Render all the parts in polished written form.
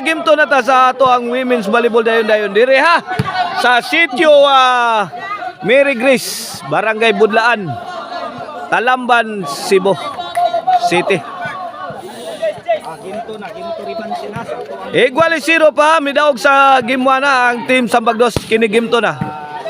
gimto na ta sa ato ang women's volleyball dayon dire ha. Sa sitio Mary Grace, Barangay Budlaan, Talamban, Cebu City. Igual 0 pa, midaog sa game 1 na ang team Sambagdos, kinigimto na.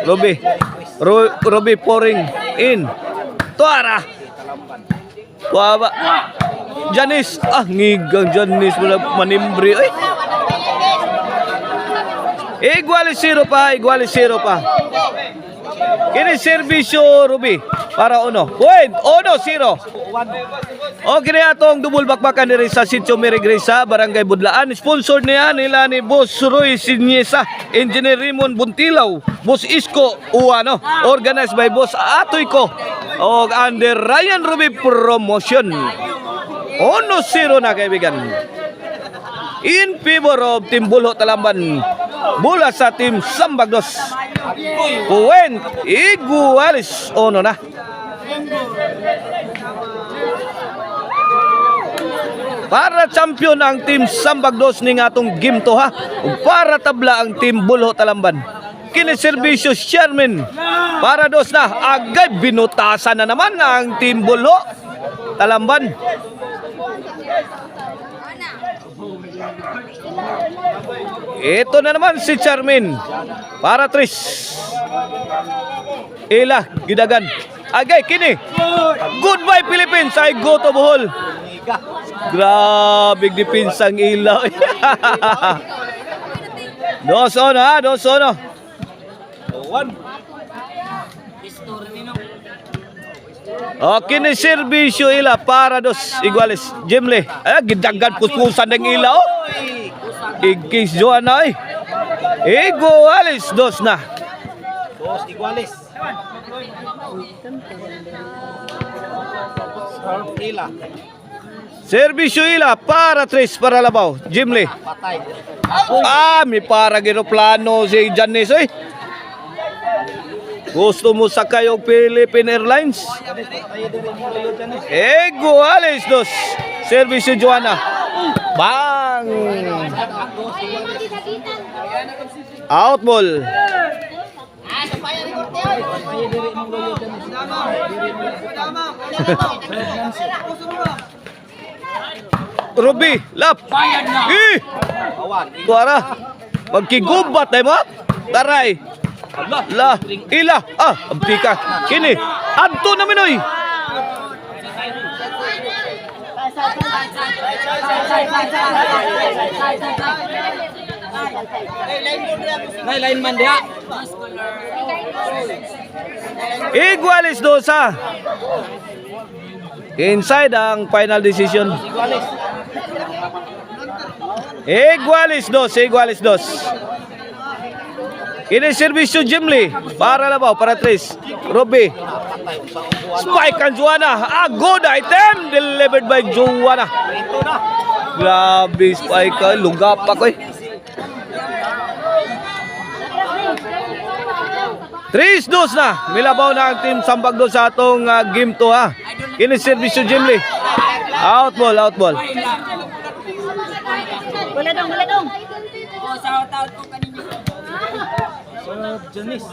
Ruby pouring in. Tuara. Tuaba. Janice, ngigang Janice mula manimbre. Igual 0 pa, igual 0 pa. Kini serbisyo Ruby para uno. Point, 1-0. Okay na atong double bakbakan diri sa Sitio Mary Grace sa Barangay Budlaan. Sponsor niya nila ni Boss Roy Siniesa, Engineer Raymond Buntilaw, Boss Isko Uano, organized by Boss Atoy ko o under Ryan Ruby Promotion. 1-0 na kaibigan. In favor of Team Bulo Talamban, mula sa Team Sambagdos. Point, igualis, 1 na. Para champion ang Team Sambagdos ning atong game to ha. Ug para tabla ang Team Bulo Talamban. Kini serbisyo Sherman. Para dos na agad binutasan na naman ang Team Bulo Talamban. Ito na naman si Charmin. Para Tris. Ila gidagan. Agay kini. Goodbye Philippines. I go to Bohol. Grabe depensa ang ilaw. 2-1 ha, 2-1. Okay ni serbisyo ila para dos iguales. Jimle, gidagan puspusan ng ilaw. Igkis Joana ay. Iguales 2 na. 2 iguales. Ila. Serbisyo ila para 3 para labaw. Jimle. May para plano si Janice eh. Gusto mo sakay og Philippine Airlines? Iguales 2. Serbisyo Joana. Bang! Out ball. Ruby, lap. Tuara. Magkigubat tayo mo. Taray. La, ila. Abtika. Kini. Adto na minoy. Lain man dia. Igualis 2. Inside ang final decision. Igualis 2. Ini serbisyo Jimli para labaw para 3. Ruby. Spike ang Joana. Good item delivered by Joana. Grabe spike. Lugap ako eh. 3-2 na. Milabaw na ang Team Sambagdos sa atong game to ha. Ini serbisyo Jimli. Out ball. Wala dong. Shout out ko kanina. Janice.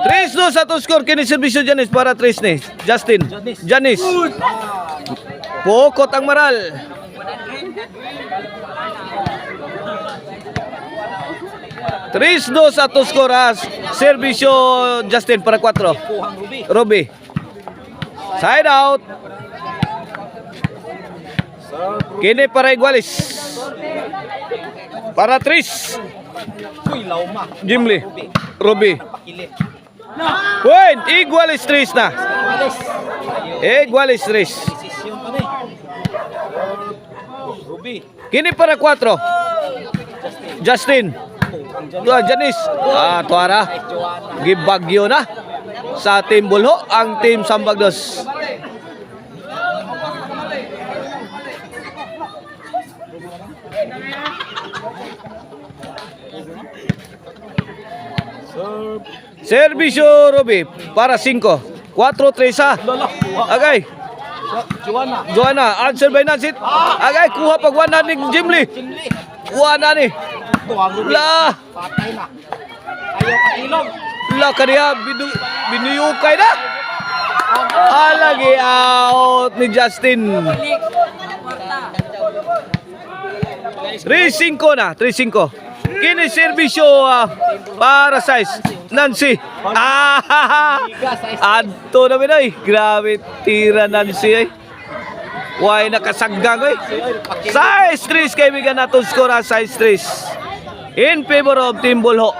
3-2 sa to score. Kini serbisyo Janice para 3 ni. Justin. Janice. Pokot ang maral. Tris dos sa to score as serbisyo Justin para 4. Ruby. Side out. Kini para igualis. Para 3. Jimli. Ruby. Point. Igualis 3 na. Igualis 3. Kini para 4. Justin. Janice. Tuara. Gibagyo na sa Team Bulho ang Team Sambagdos. Servisyo Ruby para 5. 4-3 sa. Agay. Joanna, answer by Nancy. Agay, kuha pag 1 ni Jimly. 1 ni. La, Patay na. Ayaw ka ilong. la kaniya, biniyukay na. Alagi out ni Justin. 3-5 na, 3-5. Kini serbisyo para size Nancy. Adto na minay. Grabe tira Nancy ay. Why nakasaggang ay. Size 3 kaibigan natin score size 3 in favor of Team Bulho.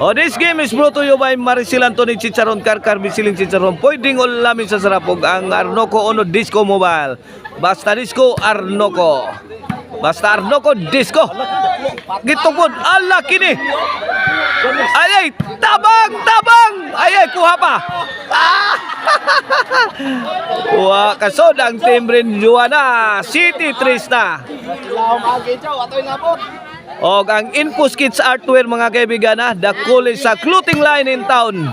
Oh, this game is brought to you by Maricel Anthony Chicharon Karkar Bisiling Chicharon. Pwedeng ulamin sa sarapog ang Arnoco Ono Disco Mobile. Basta Disco Arnoco. Basta Arnoco Disco. Gitungkod. Ala kini. Ay, tabang, tabang. Ay, kuha pa. Kuha kasod ang team rin Joanna. City 3 na. Laong agi jaw atoy labot. O ang Infos Kids Artwear mga kaibigan na the coolest sa clothing line in town.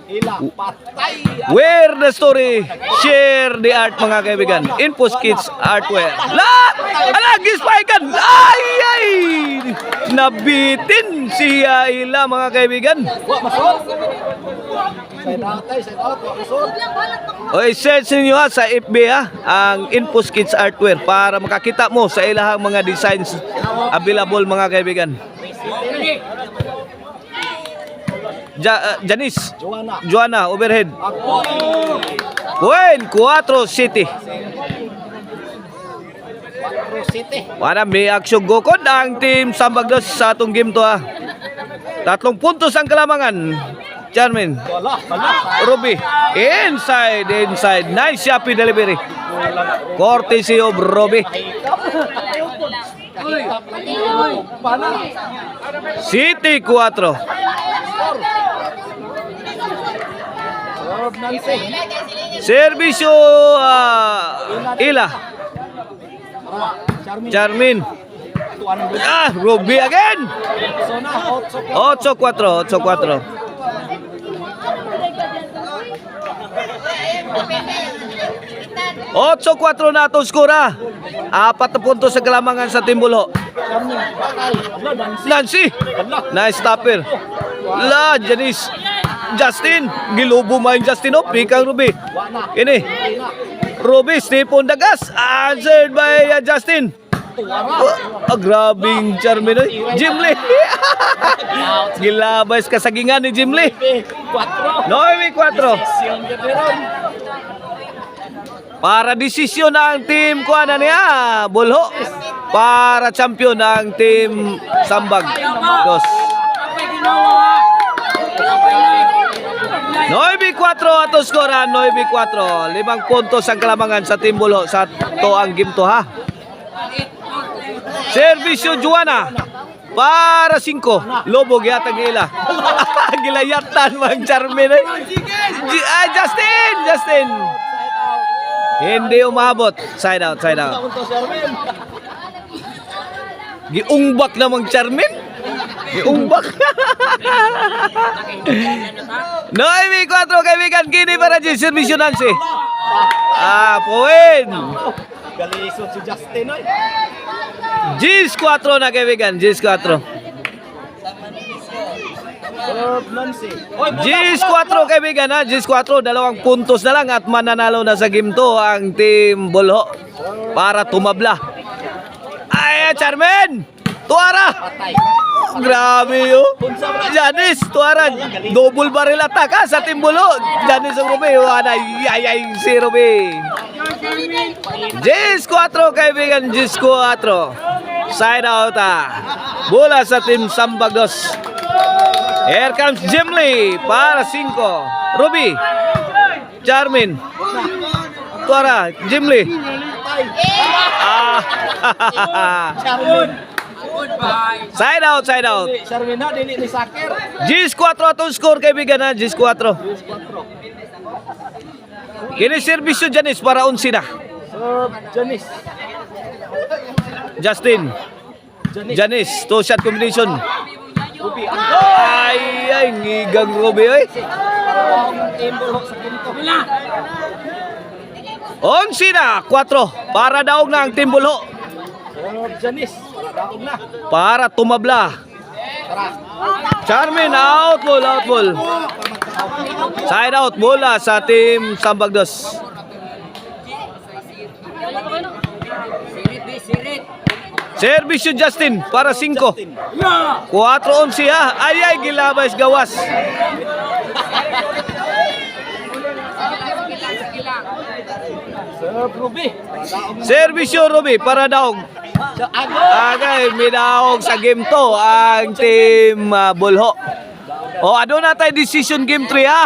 Ila patay. Wear the story, share the art mga kaibigan. Infos Kids Artwear. La! Ala, gispaikan! Ay, ay! Nabitin siya ila mga kaibigan. Wa masod. Side out, wa masod. O i-search ninyo ha sa FB ha, ang Infos Kids Artwear para makakita mo sa ilahang mga designs available mga kaibigan. Janice, Joanna, overhead. Gwen, 4 City. Para may action gokod ang team Sambagdos sa atong game to ha. 3 puntos ang kalamangan. Charmin, Ruby, inside. Nice happy delivery. Courtesy of Ruby. City 4. Servisyo Ila. Charmin. Ruby again. 8-4. 8-4 na itong skora. 4 na puntos sa kalamangan sa Team Bulho. Nancy. Nice stopper. La, Janice. Justin. Gilubo mo yung Justin. Pikang Ruby. Ini. Ruby, Stephen Dagas. Answered by Justin. Grabing Charmin. Jimly. Gilabas kasagingan ni Jimly. 9-4. Para desisyon ng team kuana niya, Bulho. Para champion ng team Sambag. 9-4 ato skoran, 9-4. 5 puntos ang kalamangan sa team Bulho sa to ang game to ha. Servisyo Joanna. Para 5. Lobo gyatag ila. Gilayatan mang Charmin. Justin. Hindi umabot. Side out. Giungbak namang Charmin. Giungbak. 9-4 kaibigan. Kini para di servisyo Nancy. Point. Galisod si Justin oy. Gis 4 na kaibigan. Gis 4 kaibigan ha. Gis 4. 2 puntos na lang at mananalo na sa game to ang team Bulho para tumabla. Ay, Charmin! Tuara! Grabe yun. Janice, Tuara. Double barrel attack ha sa team Bulho. Janice ang Ruby. Ay, si Ruby. Gis 4 kaibigan. Gis 4. Side out ha. Bola sa team Sambagdos. Here comes Jimly para 5. Ruby. Charmin. Tuara. Jimly. Side out. Charmin na dili ni Saker. Gis 4 atong score kaibigan ha. Gis 4. Kini servisyo Janice para 11 na. Janice. Justin. Janice. 2 shot combination. Ay, ngigang Ruby oy. 11 na, 4. Para daog na ang Team Bulho. Sunod Janice. Daog na. Para tumabla. Tara. Charmin, out ball. Side out, bola sa Team Sambagdos. Servisyo Justin para 5. 4-11 ha. Ay, gilabas gawas. Sir Ruby. Servisyo Ruby para daog. Agay, may daog sa game to ang Team Bulho. O, ano na tayo decision game 3 ha.